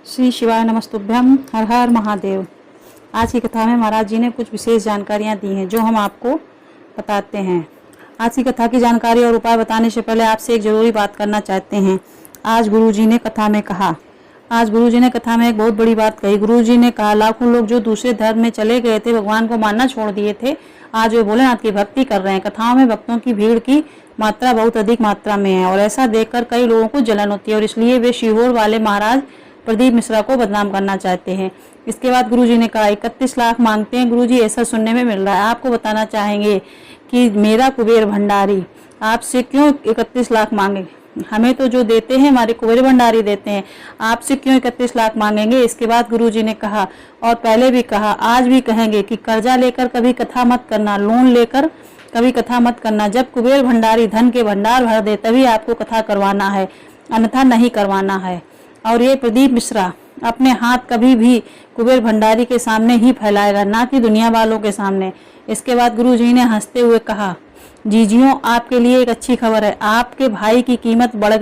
श्री शिवाय नमस्तुभ्यम। हर हर महादेव। आज की कथा में महाराज जी ने कुछ विशेष जानकारियाँ दी हैं जो हम आपको बताते हैं। आज की कथा की जानकारी और उपाय बताने से पहले आपसे एक जरूरी बात करना चाहते हैं। आज गुरुजी ने कथा में एक बहुत बड़ी बात कही। गुरुजी ने कहा, लाखों लोग जो दूसरे धर्म में चले गए थे, भगवान को मानना छोड़ दिए थे, आज वे भोलेनाथ की भक्ति कर रहे हैं। कथाओं में भक्तों की भीड़ की मात्रा बहुत अधिक मात्रा में है और ऐसा देखकर कई लोगों को जलन होती है और इसलिए वे सीहोर वाले महाराज प्रदीप मिश्रा को बदनाम करना चाहते हैं। इसके बाद गुरुजी ने कहा, 31 लाख मांगते हैं। गुरुजी, ऐसा सुनने में मिल रहा है। आपको बताना चाहेंगे कि मेरा कुबेर भंडारी आपसे क्यों 31 लाख मांगे? हमें तो जो देते हैं हमारे कुबेर भंडारी देते हैं, आपसे क्यों 31 लाख मांगेंगे? इसके बाद गुरुजी ने कहा, और पहले भी कहा, आज भी कहेंगे कि कर्जा लेकर कभी कथा मत करना, लोन लेकर कभी कथा मत करना। जब कुबेर भंडारी धन के भंडार भर दे तभी आपको कथा करवाना है, अन्यथा नहीं करवाना है। और ये प्रदीप मिश्रा अपने हाथ कभी भी कुबेर भंडारी के सामने ही फैलाएगा, ना कि दुनिया वालों के सामने। इसके बाद गुरुजी ने हंसते हुए कहा, जीजियों, आपके लिए एक अच्छी खबर है। आपके भाई की कीमत बढ़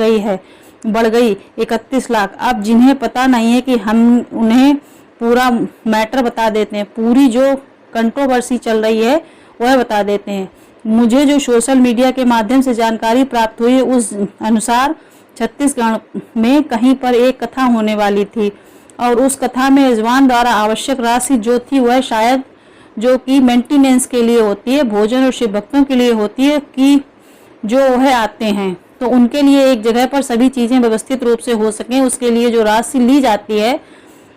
गई 31 लाख। अब जिन्हें पता नहीं है कि हम उन्हें पूरा मैटर बता देते हैं, पूरी जो कंट्रोवर्सी चल रही है वह बता देते हैं। मुझे जो सोशल मीडिया के माध्यम से जानकारी प्राप्त हुई उस अनुसार छत्तीसगढ़ में कहीं पर एक कथा होने वाली थी और उस कथा में यजमान द्वारा आवश्यक राशि जो थी वह शायद जो कि मेंटेनेंस के लिए होती है, भोजन और शिव भक्तों के लिए होती है, कि जो वह आते हैं तो उनके लिए एक जगह पर सभी चीज़ें व्यवस्थित रूप से हो सकें, उसके लिए जो राशि ली जाती है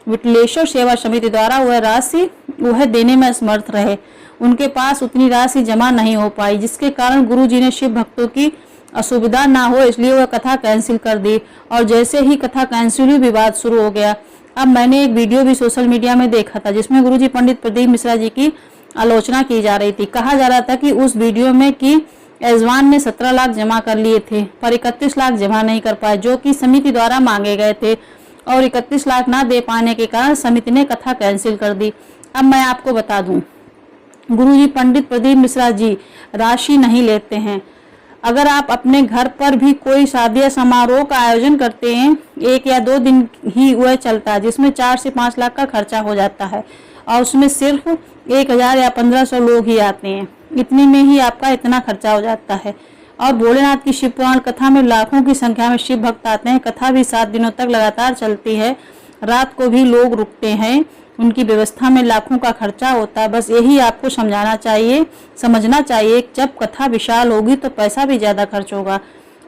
विटलेश्वर सेवा समिति द्वारा, वह राशि वह देने में असमर्थ रहे। उनके पास उतनी राशि जमा नहीं हो पाई, जिसके कारण गुरुजी ने शिव भक्तों की असुविधा ना हो इसलिए वह कथा कैंसिल कर दी। और जैसे ही कथा कैंसिल हुई, विवाद शुरू हो गया। अब मैंने एक वीडियो भी सोशल मीडिया में देखा था जिसमें गुरुजी पंडित प्रदीप मिश्रा जी की आलोचना की जा रही थी। कहा जा रहा था कि उस वीडियो में कि यजमान ने 17 लाख जमा कर लिए थे पर 31 लाख जमा नहीं कर पाए, जो कि समिति द्वारा मांगे गए थे, और 31 लाख ना दे पाने के कारण समिति ने कथा कैंसिल कर दी। अब मैं आपको बता दूं, गुरुजी पंडित प्रदीप मिश्रा जी राशि नहीं लेते हैं। अगर आप अपने घर पर भी कोई शादी या समारोह का आयोजन करते हैं, 1 या 2 दिन ही वह चलता है, जिसमें 4 से 5 लाख का खर्चा हो जाता है और उसमें सिर्फ 1000 या 1500 लोग ही आते हैं। इतने में ही आपका इतना खर्चा हो जाता है। और भोलेनाथ की शिव पुराण कथा में लाखों की संख्या में शिव भक्त आते हैं। कथा भी 7 दिनों तक लगातार चलती है, रात को भी लोग रुकते हैं, उनकी व्यवस्था में लाखों का खर्चा होता है। बस यही आपको समझना चाहिए। जब कथा विशाल होगी तो पैसा भी ज़्यादा खर्च होगा,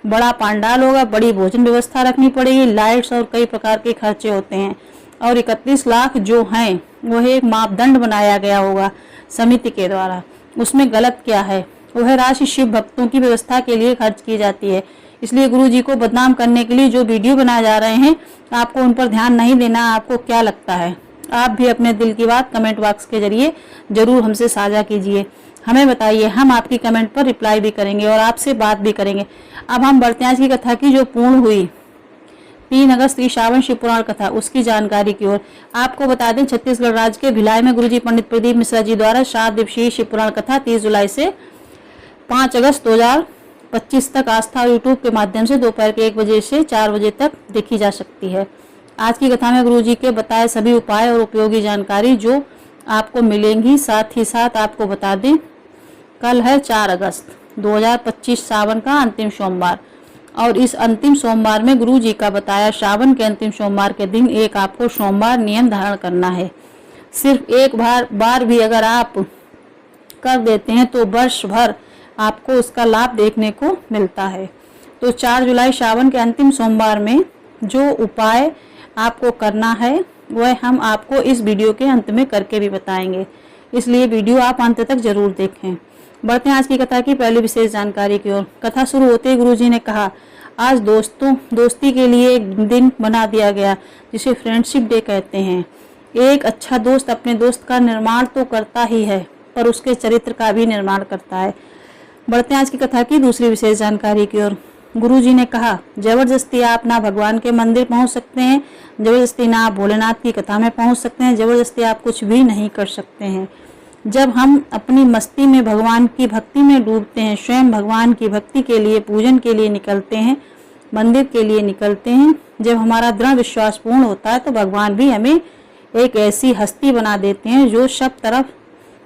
बड़ा पंडाल होगा, बड़ी भोजन व्यवस्था रखनी पड़ेगी, लाइट्स और कई प्रकार के खर्चे होते हैं। और 31 लाख जो हैं वह एक मापदंड बनाया गया होगा समिति के द्वारा, उसमें गलत क्या है? वह राशि शिव भक्तों की व्यवस्था के लिए खर्च की जाती है। इसलिए गुरुजी को बदनाम करने के लिए जो वीडियो बनाए जा रहे हैं, आपको उन पर ध्यान नहीं देना। आपको क्या लगता है? आप भी अपने दिल की बात कमेंट बॉक्स के जरिए जरूर हमसे साझा कीजिए, हमें बताइए। हम आपकी कमेंट पर रिप्लाई भी करेंगे और आपसे बात भी करेंगे। अब हम बढ़ते हैं आज की कथा की जो पूर्ण हुई 3 अगस्त की श्रावण शिव पुराण कथा, उसकी जानकारी की ओर। आपको बता दें, छत्तीसगढ़ राज्य के भिलाई में गुरुजी पंडित प्रदीप मिश्रा जी द्वारा 7 दिवसीय शिव पुराण कथा 30 जुलाई से 5 अगस्त 2025 तक आस्था यूट्यूब के माध्यम से दोपहर के 1 बजे से 4 बजे तक देखी जा सकती है। आज की कथा में गुरुजी के बताए सभी उपाय और उपयोगी जानकारी जो आपको मिलेंगी। साथ ही साथ आपको बता दें, कल है 4 अगस्त 2025 सावन का अंतिम सोमवार, और इस अंतिम सोमवार में गुरुजी का बताया सावन के अंतिम सोमवार के दिन एक आपको सोमवार नियम धारण करना है। सिर्फ एक बार भी अगर आप कर देते हैं तो वर्ष भर आपको उसका लाभ देखने को मिलता है। तो 4 जुलाई सावन के अंतिम सोमवार में जो उपाय आपको करना है वह हम आपको इस वीडियो के अंत में करके भी बताएंगे, इसलिए वीडियो आप अंत तक जरूर देखें। बढ़ते हैं आज की कथा की पहली विशेष जानकारी की ओर। कथा शुरू होते ही गुरुजी ने कहा, आज दोस्ती के लिए एक दिन बना दिया गया जिसे फ्रेंडशिप डे कहते हैं। एक अच्छा दोस्त अपने दोस्त का निर्माण तो करता ही है पर उसके चरित्र का भी निर्माण करता है। बढ़ते हैं आज की कथा की दूसरी विशेष जानकारी की ओर। गुरुजी ने कहा, जबरदस्ती आप ना भगवान के मंदिर पहुंच सकते हैं, जबरदस्ती ना आप भोलेनाथ की कथा में पहुंच सकते हैं, जबरदस्ती आप कुछ भी नहीं कर सकते हैं। जब हम अपनी मस्ती में भगवान की भक्ति में डूबते हैं, स्वयं भगवान की भक्ति के लिए पूजन के लिए निकलते हैं, मंदिर के लिए निकलते हैं। जब हमारा दृढ़ विश्वास पूर्ण होता है तो भगवान भी हमें एक ऐसी हस्ती बना देते हैं जो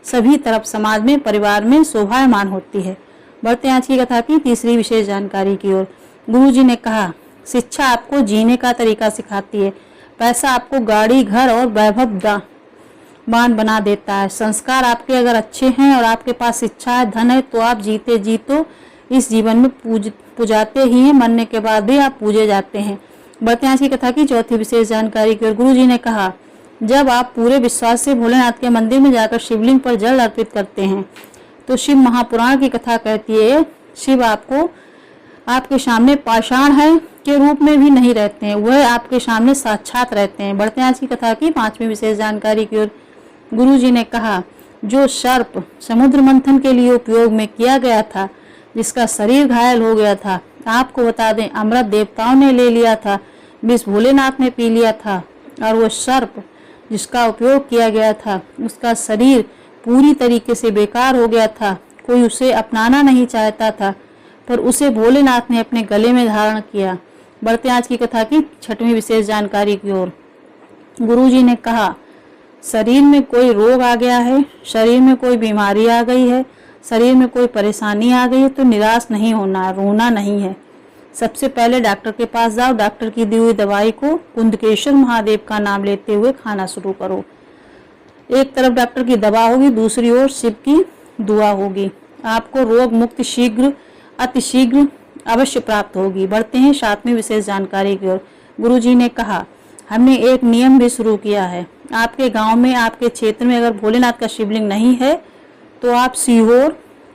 सभी तरफ समाज में, परिवार में शोभायमान होती है। बढ़ते हैं आज की कथा की तीसरी विशेष जानकारी की ओर। गुरु जी ने कहा, शिक्षा आपको जीने का तरीका सिखाती है। पैसा आपको गाड़ी, घर और वैभववान बना देता है। संस्कार आपके अगर अच्छे हैं और आपके पास शिक्षा है, धन है, तो आप जीते जी तो इस जीवन में पूजाते ही हैं, मरने के बाद भी आप पूजे जाते हैं। बढ़ते हैं आज की कथा की चौथी विशेष जानकारी की ओर। गुरु जी ने कहा, जब आप पूरे विश्वास से भोलेनाथ के मंदिर में जाकर शिवलिंग पर जल अर्पित करते हैं तो शिव महापुराण की कथा कहती है, शिव आपके सामने पाषाण है के रूप में भी नहीं रहते हैं, वह आपके सामने साक्षात रहते हैं। बढ़ते हैं आज की कथा की पांचवी विशेष जानकारी की ओर। गुरु जी ने कहा, जो सर्प समुद्र मंथन के लिए उपयोग में किया गया था, जिसका शरीर घायल हो गया था, आपको बता दें अमृत देवताओं ने ले लिया था, विष भोलेनाथ ने पी लिया था, और वो सर्प जिसका उपयोग किया गया था उसका शरीर पूरी तरीके से बेकार हो गया था। कोई उसे अपनाना नहीं चाहता था, पर उसे भोलेनाथ ने अपने गले में धारण किया। बढ़ते आज की कथा की छठवीं विशेष जानकारी की ओर। गुरु जी ने कहा, शरीर में कोई रोग आ गया है, शरीर में कोई बीमारी आ गई है, शरीर में कोई परेशानी आ गई है तो निराश नहीं होना, रोना नहीं है। सबसे पहले डॉक्टर के पास जाओ, डॉक्टर की दी हुई दवाई को कुंदकेश्वर महादेव का नाम लेते हुए खाना शुरू करो। एक तरफ डॉक्टर की दवा होगी, दूसरी ओर शिव की दुआ होगी। आपको रोग मुक्ति अतिशीघ्र अवश्य प्राप्त होगी। बढ़ते हैं सातवीं विशेष जानकारी की ओर। गुरु जी ने कहा, हमने एक नियम भी शुरू किया है। आपके गांव में, आपके क्षेत्र में अगर भोलेनाथ का शिवलिंग नहीं है तो आप सीहोर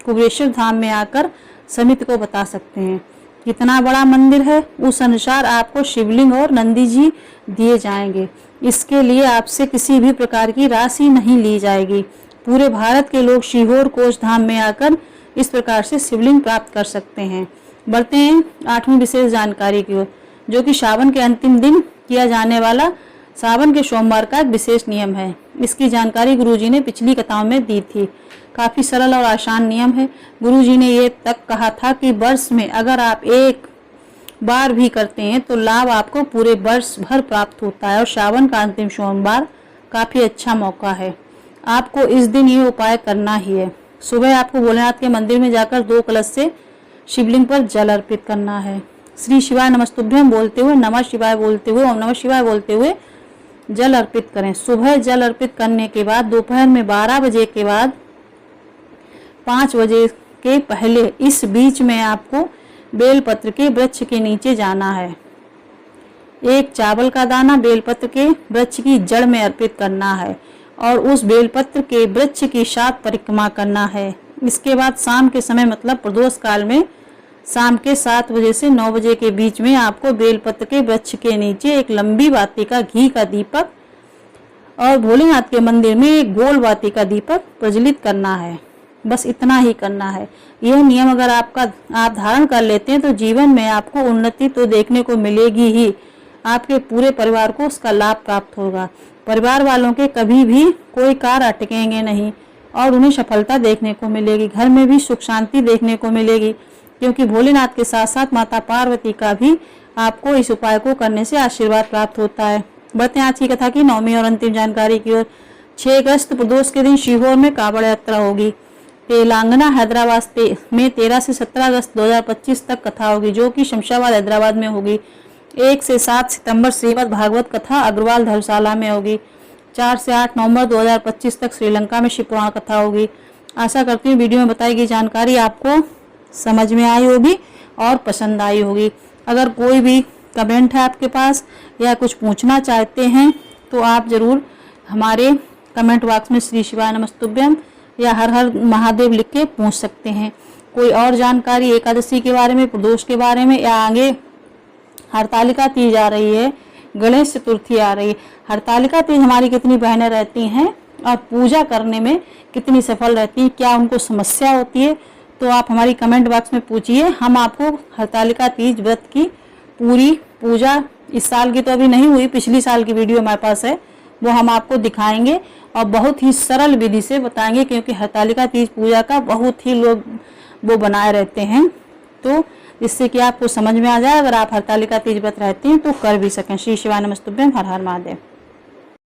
कुबेरेश्वर धाम में आकर समिति को बता सकते हैं। कितना बड़ा मंदिर है उस अनुसार आपको शिवलिंग और नंदी जी दिए जाएंगे। इसके लिए आपसे किसी भी प्रकार की राशि नहीं ली जाएगी। पूरे भारत के लोग सीहोर कोच धाम में आकर इस प्रकार से शिवलिंग प्राप्त कर सकते हैं। बढ़ते हैं आठवीं विशेष जानकारी की ओर, जो कि सावन के अंतिम दिन किया जाने वाला सावन के सोमवार का एक विशेष नियम है। इसकी जानकारी गुरुजी ने पिछली कथाओं में दी थी। काफी सरल और आसान नियम है। गुरुजी ने ये तक कहा था कि वर्ष में अगर आप एक बार भी करते हैं तो लाभ आपको पूरे वर्ष भर प्राप्त होता है, और सावन का अंतिम सोमवार काफी अच्छा मौका है। आपको इस दिन ये उपाय करना ही है। सुबह आपको भोलेनाथ के मंदिर में जाकर 2 कलश से शिवलिंग पर जल अर्पित करना है। श्री शिवाय नमस्तुभ्यम बोलते हुए, नमः शिवाय बोलते हुए, ओम नमः शिवाय बोलते हुए जल अर्पित करें। सुबह जल अर्पित करने के बाद, दोपहर में 12 बजे के बाद, 5 बजे के पहले, इस बीच में आपको बेलपत्र के वृक्ष के नीचे जाना है। एक चावल का दाना बेलपत्र के वृक्ष की जड़ में अर्पित करना है और उस बेलपत्र के वृक्ष की 7 परिक्रमा करना है। इसके बाद शाम के समय, मतलब प्रदोष काल में, शाम के 7 बजे से 9 बजे के बीच में आपको बेलपत्र के वृक्ष के नीचे एक लंबी वाटिका घी का दीपक और भोलेनाथ के मंदिर में एक गोल वाटिका दीपक प्रज्वलित करना है। बस इतना ही करना है। यह नियम अगर आप धारण कर लेते हैं तो जीवन में आपको उन्नति तो देखने को मिलेगी ही, आपके पूरे परिवार को उसका लाभ प्राप्त होगा। परिवार वालों के कभी भी कोई कार्य अटकेंगे नहीं और उन्हें सफलता देखने को मिलेगी। घर में भी सुख शांति देखने को मिलेगी, क्योंकि भोलेनाथ के साथ साथ माता पार्वती का भी आपको इस उपाय को करने से आशीर्वाद प्राप्त होता है। बढ़ते हैं आज की कथा की 9वीं और अंतिम जानकारी की ओर। 6 अगस्त प्रदोष के दिन सीहोर में कांवड़ यात्रा होगी। तेलंगाना हैदराबाद में 13 से 17 अगस्त 2025 तक कथा होगी, जो कि शमशाबाद हैदराबाद में होगी। 1 से 7 सितंबर श्रीमद् भागवत कथा अग्रवाल धर्मशाला में होगी। 4 से 8 नवंबर 2025 तक श्रीलंका में शिव पुराण कथा होगी। आशा करती हूँ वीडियो में बताई गई जानकारी आपको समझ में आई होगी और पसंद आई होगी। अगर कोई भी कमेंट है आपके पास या कुछ पूछना चाहते हैं तो आप ज़रूर हमारे कमेंट बॉक्स में श्री शिवाय नमस्तुभ्यम या हर हर महादेव लिख के पूछ सकते हैं। कोई और जानकारी एकादशी के बारे में, प्रदोष के बारे में, या आगे हरतालिका तीज आ रही है, गणेश चतुर्थी आ रही है, हरतालिका तीज हमारी कितनी बहनें रहती हैं और पूजा करने में कितनी सफल रहती हैं, क्या उनको समस्या होती है, तो आप हमारी कमेंट बॉक्स में पूछिए। हम आपको हरतालिका तीज व्रत की पूरी पूजा, इस साल की तो अभी नहीं हुई, पिछली साल की वीडियो हमारे पास है, वो हम आपको दिखाएंगे और बहुत ही सरल विधि से बताएंगे, क्योंकि हरतालिका तीज पूजा का बहुत ही लोग वो बनाए रहते हैं। तो जिससे कि आपको समझ में आ जाए। अगर आप हरतालिका तीज व्रत रहती हैं तो कर भी सकें। श्री शिवाय नमस्तुभ्यम। हर हर महादेव।